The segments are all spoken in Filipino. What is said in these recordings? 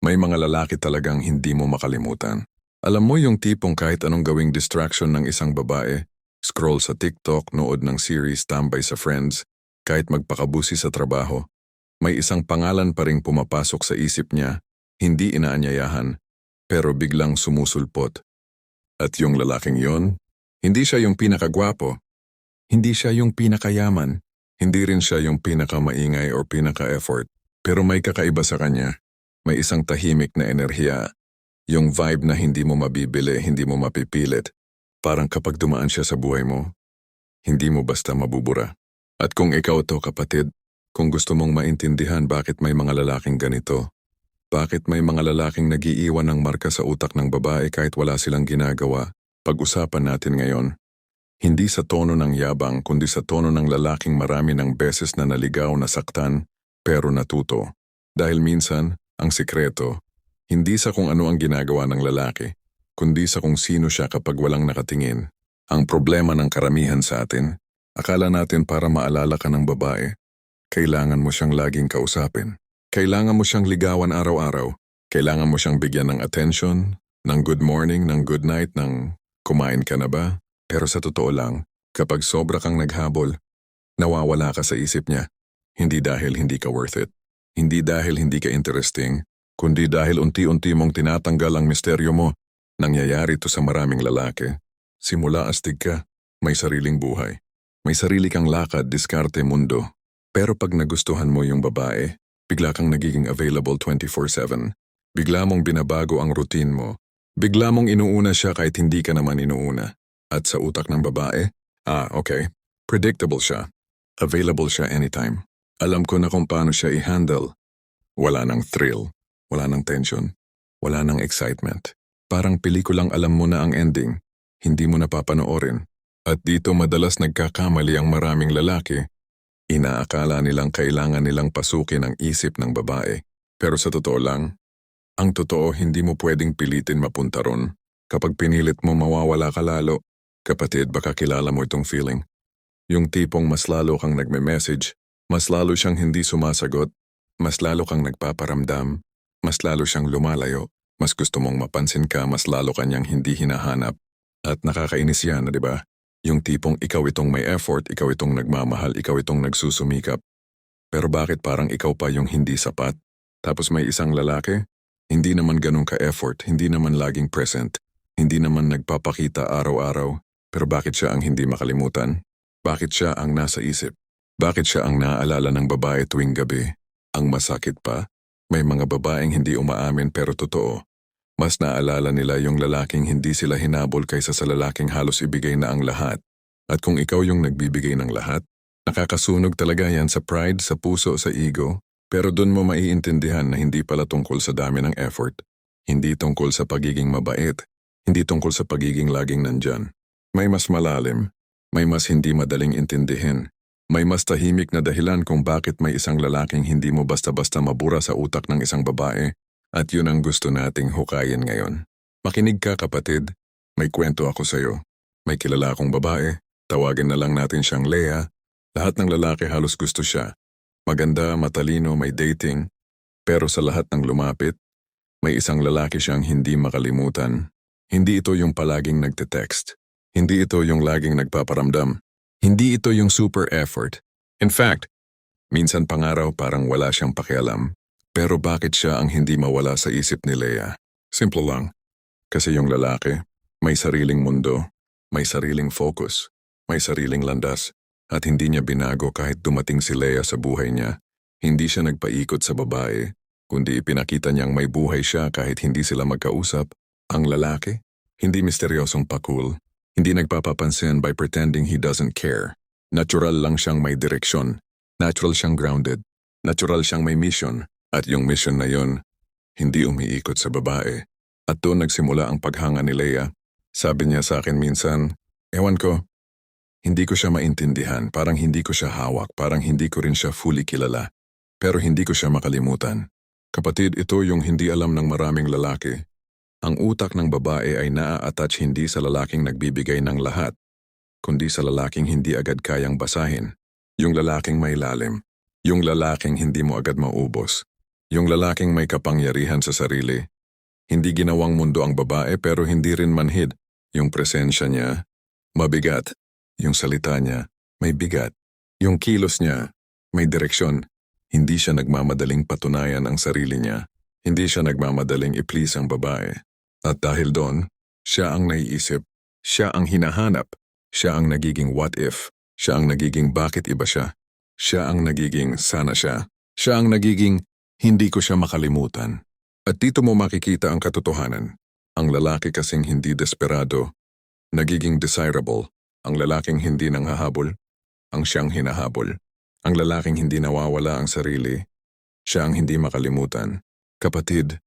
May mga lalaki talagang hindi mo makalimutan. Alam mo yung tipong kahit anong gawing distraction ng isang babae, scroll sa TikTok, nood ng series, tambay sa friends, kahit magpakabusi sa trabaho, may isang pangalan pa ring pumapasok sa isip niya, hindi inaanyayahan, pero biglang sumusulpot. At yung lalaking yon, hindi siya yung pinakagwapo, hindi siya yung pinakayaman, hindi rin siya yung pinakamaingay or pinaka-effort, pero may kakaiba sa kanya. May isang tahimik na enerhiya, yung vibe na hindi mo mabibili, hindi mo mapipilit. Parang kapag dumaan siya sa buhay mo, hindi mo basta mabubura. At kung ikaw to kapatid, kung gusto mong maintindihan bakit may mga lalaking ganito, bakit may mga lalaking nagiiwan ng marka sa utak ng babae kahit wala silang ginagawa, pag-usapan natin ngayon. Hindi sa tono ng yabang kundi sa tono ng lalaking marami ng beses na naligaw, nasaktan, pero natuto. Dahil minsan, ang sikreto, hindi sa kung ano ang ginagawa ng lalaki, kundi sa kung sino siya kapag walang nakatingin. Ang problema ng karamihan sa atin, akala natin para maalala ka ng babae, kailangan mo siyang laging kausapin. Kailangan mo siyang ligawan araw-araw. Kailangan mo siyang bigyan ng attention, ng good morning, ng good night, ng kumain ka na ba? Pero sa totoo lang, kapag sobra kang naghabol, nawawala ka sa isip niya. Hindi dahil hindi ka worth it. Hindi dahil hindi ka interesting, kundi dahil unti-unti mong tinatanggal ang misteryo mo. Nangyayari ito sa maraming lalaki. Simula astig ka, may sariling buhay. May sarili kang lakad, diskarte, mundo. Pero pag nagustuhan mo yung babae, bigla kang nagiging available 24/7. Bigla mong binabago ang routine mo. Bigla mong inuuna siya kahit hindi ka naman inuuna. At sa utak ng babae, okay, predictable siya. Available siya anytime. Alam ko na kung paano siya i-handle. Wala nang thrill, wala nang tension, wala nang excitement. Parang pelikulang alam mo na ang ending, hindi mo napapanoorin. At dito madalas nagkakamali ang maraming lalaki. Inaakala nilang kailangan nilang pasukin ang isip ng babae. Pero sa totoo lang, ang totoo hindi mo pwedeng pilitin mapunta ron. Kapag pinilit mo mawawala ka lalo. Kapatid, baka kilala mo itong feeling. Yung tipong mas lalo kang nagme-message, mas lalo siyang hindi sumasagot, mas lalo kang nagpaparamdam, mas lalo siyang lumalayo, mas gusto mong mapansin ka, mas lalo kanyang hindi hinahanap. At nakakainis yan, di ba? Yung tipong ikaw itong may effort, ikaw itong nagmamahal, ikaw itong nagsusumikap. Pero bakit parang ikaw pa yung hindi sapat? Tapos may isang lalaki, hindi naman ganun ka-effort, hindi naman laging present, hindi naman nagpapakita araw-araw. Pero bakit siya ang hindi makalimutan? Bakit siya ang nasa isip? Bakit siya ang naaalala ng babae tuwing gabi? Ang masakit pa, may mga babaeng hindi umaamin pero totoo. Mas naalala nila yung lalaking hindi sila hinabol kaysa sa lalaking halos ibigay na ang lahat. At kung ikaw yung nagbibigay ng lahat, nakakasunog talaga yan sa pride, sa puso, sa ego. Pero dun mo maiintindihan na hindi pala tungkol sa dami ng effort. Hindi tungkol sa pagiging mabait. Hindi tungkol sa pagiging laging nandyan. May mas malalim. May mas hindi madaling intindihin. May mas tahimik na dahilan kung bakit may isang lalaking hindi mo basta-basta mabura sa utak ng isang babae. At yun ang gusto nating hukayin ngayon. Makinig ka kapatid, may kwento ako sa'yo. May kilala akong babae, tawagin na lang natin siyang Lea. Lahat ng lalaki halos gusto siya. Maganda, matalino, may dating. Pero sa lahat ng lumapit, may isang lalaki siyang hindi makalimutan. Hindi ito yung palaging nagte-text. Hindi ito yung laging nagpaparamdam. Hindi ito yung super effort. In fact, minsan pangaraw parang wala siyang pakialam. Pero bakit siya ang hindi mawala sa isip ni Lea? Simple lang. Kasi yung lalaki, may sariling mundo, may sariling focus, may sariling landas, at hindi niya binago kahit dumating si Lea sa buhay niya. Hindi siya nagpaikot sa babae, kundi ipinakita niyang may buhay siya kahit hindi sila magkausap. Ang lalaki, hindi misteryosong pa-cool, hindi nagpapapansin by pretending he doesn't care. Natural lang siyang may direksyon, natural siyang grounded, natural siyang may mission. At yung mission na yon, hindi umiikot sa babae. At doon nagsimula ang paghanga ni Lea. Sabi niya sa akin minsan, ewan ko, hindi ko siya maintindihan, parang hindi ko siya hawak, parang hindi ko rin siya fully kilala. Pero hindi ko siya makalimutan. Kapatid, ito yung hindi alam ng maraming lalaki. Ang utak ng babae ay naa-attach hindi sa lalaking nagbibigay ng lahat, kundi sa lalaking hindi agad kayang basahin. Yung lalaking may lalim. Yung lalaking hindi mo agad maubos. Yung lalaking may kapangyarihan sa sarili. Hindi ginawang mundo ang babae pero hindi rin manhid. Yung presensya niya, mabigat. Yung salita niya, may bigat. Yung kilos niya, may direksyon. Hindi siya nagmamadaling patunayan ang sarili niya. Hindi siya nagmamadaling i-please ang babae. At dahil doon, siya ang naiisip. Siya ang hinahanap. Siya ang nagiging what if. Siya ang nagiging bakit iba siya. Siya ang nagiging sana siya. Siya ang nagiging hindi ko siya makalimutan. At dito mo makikita ang katotohanan. Ang lalaki kasing hindi desperado, nagiging desirable. Ang lalaking hindi nanghahabol, ang siyang hinahabol. Ang lalaking hindi nawawala ang sarili, siya ang hindi makalimutan. Kapatid,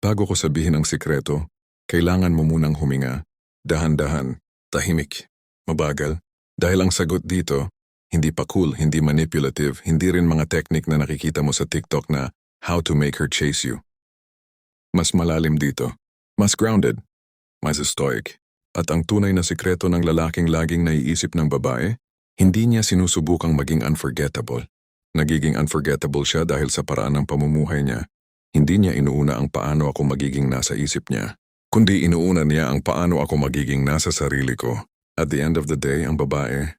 bago ko sabihin ang sikreto, kailangan mo munang huminga. Dahan-dahan, tahimik, mabagal. Dahil ang sagot dito, hindi pa cool, hindi manipulative, hindi rin mga technique na nakikita mo sa TikTok na how to make her chase you. Mas malalim dito, mas grounded, mas stoic. At ang tunay na sikreto ng lalaking laging naiisip ng babae, hindi niya sinusubukang maging unforgettable. Nagiging unforgettable siya dahil sa paraan ng pamumuhay niya. Hindi niya inuuna ang paano ako magiging nasa isip niya, kundi inuuna niya ang paano ako magiging nasa sarili ko. At the end of the day, ang babae,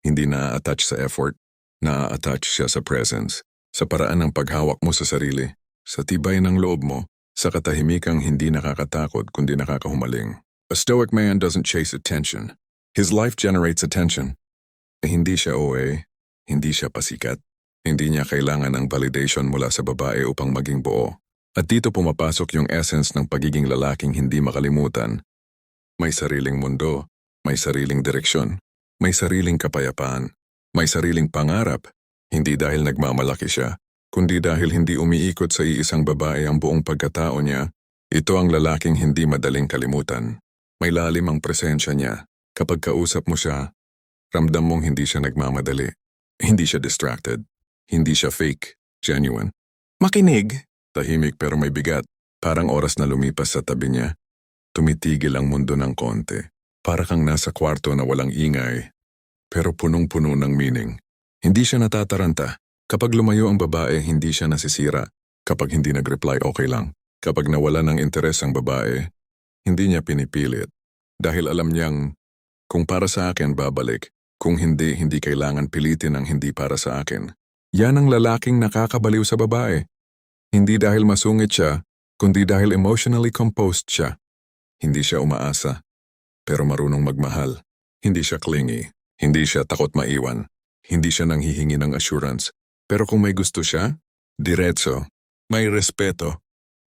hindi na-attach sa effort, na-attach siya sa presence, sa paraan ng paghawak mo sa sarili, sa tibay ng loob mo, sa katahimikang hindi nakakatakot kundi nakakahumaling. A stoic man doesn't chase attention. His life generates attention. Hindi siya OA, hindi siya pasikat. Hindi niya kailangan ng validation mula sa babae upang maging buo. At dito pumapasok yung essence ng pagiging lalaking hindi makalimutan. May sariling mundo, may sariling direksyon, may sariling kapayapaan, may sariling pangarap. Hindi dahil nagmamalaki siya, kundi dahil hindi umiikot sa iisang babae ang buong pagkatao niya. Ito ang lalaking hindi madaling kalimutan. May lalim ang presensya niya. Kapag kausap mo siya, ramdam mong hindi siya nagmamadali. Hindi siya distracted. Hindi siya fake, genuine. Makinig. Tahimik pero may bigat. Parang oras na lumipas sa tabi niya. Tumitigil ang mundo ng konti. Para kang nasa kwarto na walang ingay, pero punong-puno ng meaning. Hindi siya natataranta. Kapag lumayo ang babae, hindi siya nasisira. Kapag hindi nag-reply, okay lang. Kapag nawala ng interes ang babae, hindi niya pinipilit. Dahil alam niyang, kung para sa akin, babalik. Kung hindi, hindi kailangan pilitin ang hindi para sa akin. Yan ang lalaking nakakabaliw sa babae. Hindi dahil masungit siya, kundi dahil emotionally composed siya. Hindi siya umaasa, pero marunong magmahal. Hindi siya clingy. Hindi siya takot maiwan. Hindi siya nanghihingi ng assurance. Pero kung may gusto siya, diretso, may respeto.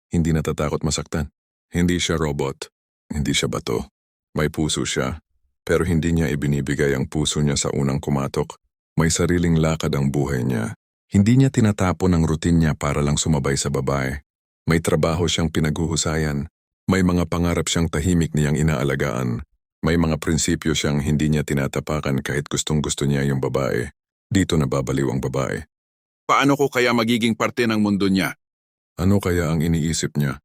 Hindi natatakot masaktan. Hindi siya robot. Hindi siya bato. May puso siya. Pero hindi niya ibinibigay ang puso niya sa unang kumatok. May sariling lakad ang buhay niya. Hindi niya tinatapon ang routine niya para lang sumabay sa babae. May trabaho siyang pinaghuhusayan. May mga pangarap siyang tahimik niyang inaalagaan. May mga prinsipyo siyang hindi niya tinatapakan kahit gustong-gusto niya yung babae. Dito nababaliw ang babae. Paano ko kaya magiging parte ng mundo niya? Ano kaya ang iniisip niya?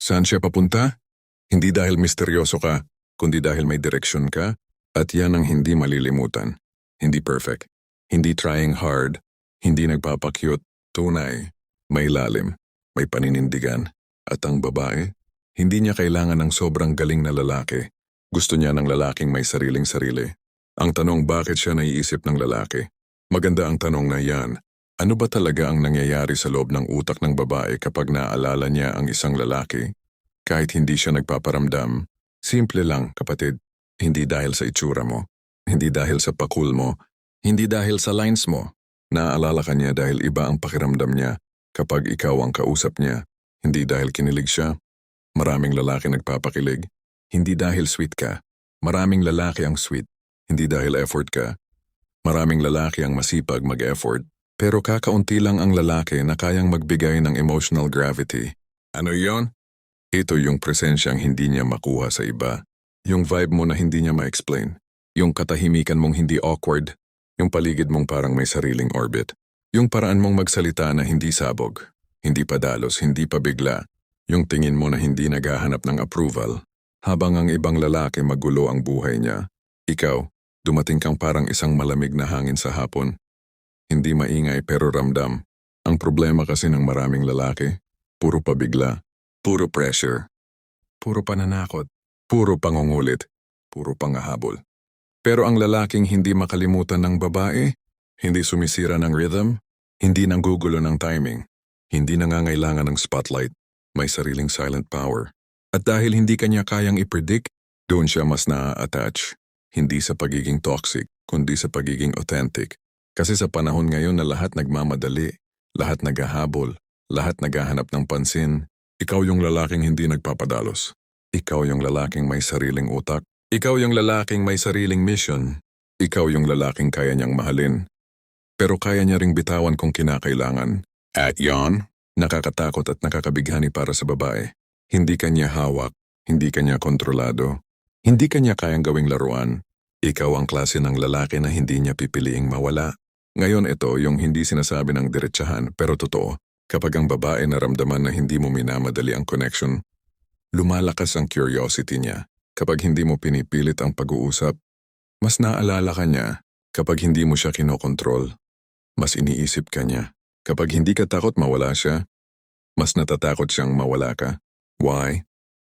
Saan siya papunta? Hindi dahil misteryoso ka, kundi dahil may direksyon ka, at yan ang hindi malilimutan. Hindi perfect, hindi trying hard, hindi nagpapakyut, tunay, may lalim, may paninindigan. At ang babae, hindi niya kailangan ng sobrang galing na lalaki. Gusto niya ng lalaking may sariling-sarili. Ang tanong bakit siya naiisip ng lalaki? Maganda ang tanong na yan. Ano ba talaga ang nangyayari sa loob ng utak ng babae kapag naaalala niya ang isang lalaki? Kahit hindi siya nagpaparamdam, simple lang, kapatid. Hindi dahil sa itsura mo, hindi dahil sa pakul mo, hindi dahil sa lines mo. Naaalala ka niya dahil iba ang pakiramdam niya kapag ikaw ang kausap niya. Hindi dahil kinilig siya. Maraming lalaki nagpapakilig. Hindi dahil sweet ka. Maraming lalaki ang sweet. Hindi dahil effort ka. Maraming lalaki ang masipag mag-effort. Pero kakaunti lang ang lalaki na kayang magbigay ng emotional gravity. Ano yon? Ito yung presensyang hindi niya makuha sa iba. Yung vibe mo na hindi niya ma-explain. Yung katahimikan mong hindi awkward. Yung paligid mong parang may sariling orbit. Yung paraan mong magsalita na hindi sabog. Hindi padalos, hindi pabigla. Yung tingin mo na hindi naghahanap ng approval. Habang ang ibang lalaki magulo ang buhay niya. Ikaw, dumating kang parang isang malamig na hangin sa hapon. Hindi maingay pero ramdam. Ang problema kasi ng maraming lalaki, puro pabigla, puro pressure, puro pananakot, puro pangungulit, puro pangahabol. Pero ang lalaking hindi makalimutan ng babae, hindi sumisira ng rhythm, hindi nanggugulo ng timing, hindi nangangailangan ng spotlight, may sariling silent power. At dahil hindi kanya kayang i-predict, doon siya mas na-attach. Hindi sa pagiging toxic, kundi sa pagiging authentic. Kasi sa panahon ngayon na lahat nagmamadali, lahat naghahabol, lahat naghahanap ng pansin, ikaw yung lalaking hindi nagpapadalos. Ikaw yung lalaking may sariling utak. Ikaw yung lalaking may sariling mission. Ikaw yung lalaking kaya niyang mahalin. Pero kaya niya ring bitawan kung kinakailangan. At yon, nakakatakot at nakakabighani para sa babae. Hindi kanya hawak, hindi kanya kontrolado. Hindi kanya kayang gawing laruan. Ikaw ang klase ng lalaki na hindi niya pipiliing mawala. Ngayon ito yung hindi sinasabi ng diretsahan pero totoo. Kapag ang babae naramdaman na hindi mo minamadali ang connection, lumalakas ang curiosity niya. Kapag hindi mo pinipilit ang pag-uusap, mas naalala ka niya. Kapag hindi mo siya kinokontrol, mas iniisip ka niya. Kapag hindi ka takot mawala siya, mas natatakot siyang mawala ka. Why?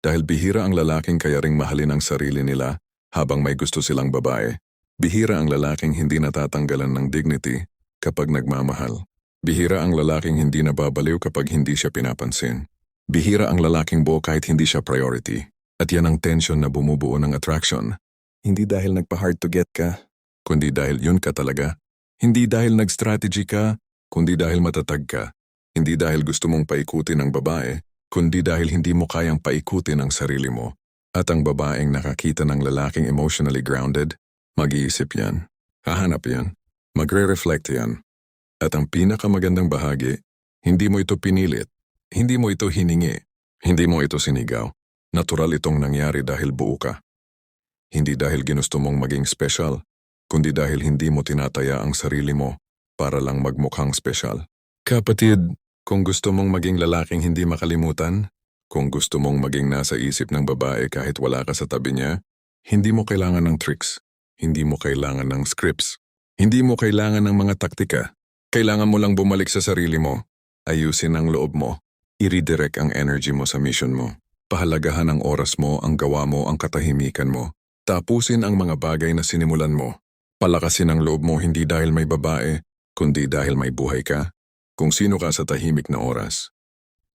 Dahil bihira ang lalaking kaya ring mahalin ang sarili nila habang may gusto silang babae. Bihira ang lalaking hindi natatanggalan ng dignity kapag nagmamahal. Bihira ang lalaking hindi nababaliw kapag hindi siya pinapansin. Bihira ang lalaking buo kahit hindi siya priority. At yan ang tension na bumubuo ng attraction. Hindi dahil nagpa-hard to get ka, kundi dahil yun ka talaga. Hindi dahil nag-strategy ka, kundi dahil matatag ka. Hindi dahil gusto mong paikutin ang babae, kundi dahil hindi mo kayang paikutin ang sarili mo. At ang babaeng nakakita ng lalaking emotionally grounded, mag-iisip yan, hahanap yan, magre-reflect yan. At ang pinakamagandang bahagi, hindi mo ito pinilit, hindi mo ito hiningi, hindi mo ito sinigaw. Natural itong nangyari dahil buo ka. Hindi dahil ginusto mong maging special, kundi dahil hindi mo tinataya ang sarili mo para lang magmukhang special. Kapatid, kung gusto mong maging lalaking hindi makalimutan, kung gusto mong maging nasa isip ng babae kahit wala ka sa tabi niya, hindi mo kailangan ng tricks, hindi mo kailangan ng scripts, hindi mo kailangan ng mga taktika. Kailangan mo lang bumalik sa sarili mo, ayusin ang loob mo, i-redirect ang energy mo sa mission mo. Pahalagahan ang oras mo, ang gawa mo, ang katahimikan mo. Tapusin ang mga bagay na sinimulan mo. Palakasin ang loob mo hindi dahil may babae, kundi dahil may buhay ka. Kung sino ka sa tahimik na oras.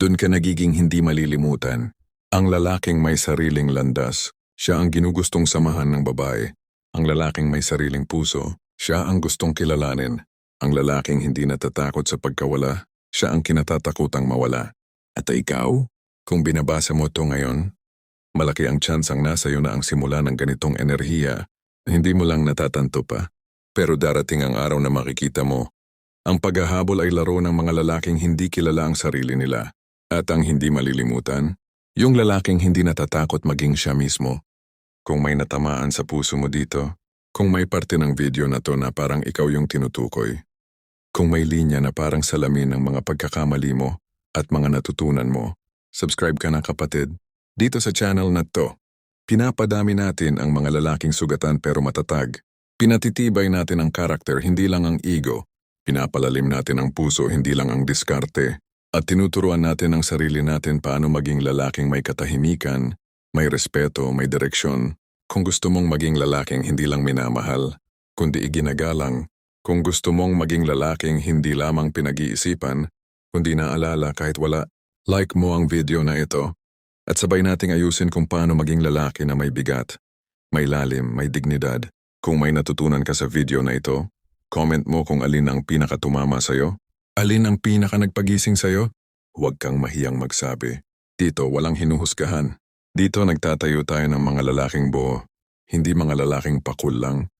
Doon ka nagiging hindi malilimutan. Ang lalaking may sariling landas, siya ang ginugustong samahan ng babae. Ang lalaking may sariling puso, siya ang gustong kilalanin. Ang lalaking hindi natatakot sa pagkawala, siya ang kinatatakutang mawala. At ikaw? Kung binabasa mo ito ngayon, malaki ang tsansang nasa iyo na ang simula ng ganitong enerhiya na hindi mo lang natatanto pa. Pero darating ang araw na makikita mo, ang paghahabol ay laro ng mga lalaking hindi kilala ang sarili nila. At ang hindi malilimutan, yung lalaking hindi natatakot maging siya mismo. Kung may natamaan sa puso mo dito, kung may parte ng video na to na parang ikaw yung tinutukoy, kung may linya na parang salamin ng mga pagkakamali mo at mga natutunan mo, subscribe ka na kapatid. Dito sa channel na to, pinapadami natin ang mga lalaking sugatan pero matatag. Pinatitibay natin ang karakter, hindi lang ang ego. Pinapalalim natin ang puso, hindi lang ang diskarte. At tinuturuan natin ang sarili natin paano maging lalaking may katahimikan, may respeto, may direksyon. Kung gusto mong maging lalaking hindi lang minamahal, kundi iginagalang. Kung gusto mong maging lalaking hindi lamang pinag-iisipan, kundi naalala kahit wala. Like mo ang video na ito at sabay nating ayusin kung paano maging lalaki na may bigat, may lalim, may dignidad. Kung may natutunan ka sa video na ito, comment mo kung alin ang pinakatumama sa'yo. Alin ang pinaka nagpagising sa'yo? Huwag kang mahiyang magsabi. Dito walang hinuhusgahan. Dito nagtatayo tayo ng mga lalaking buo, hindi mga lalaking pakul lang.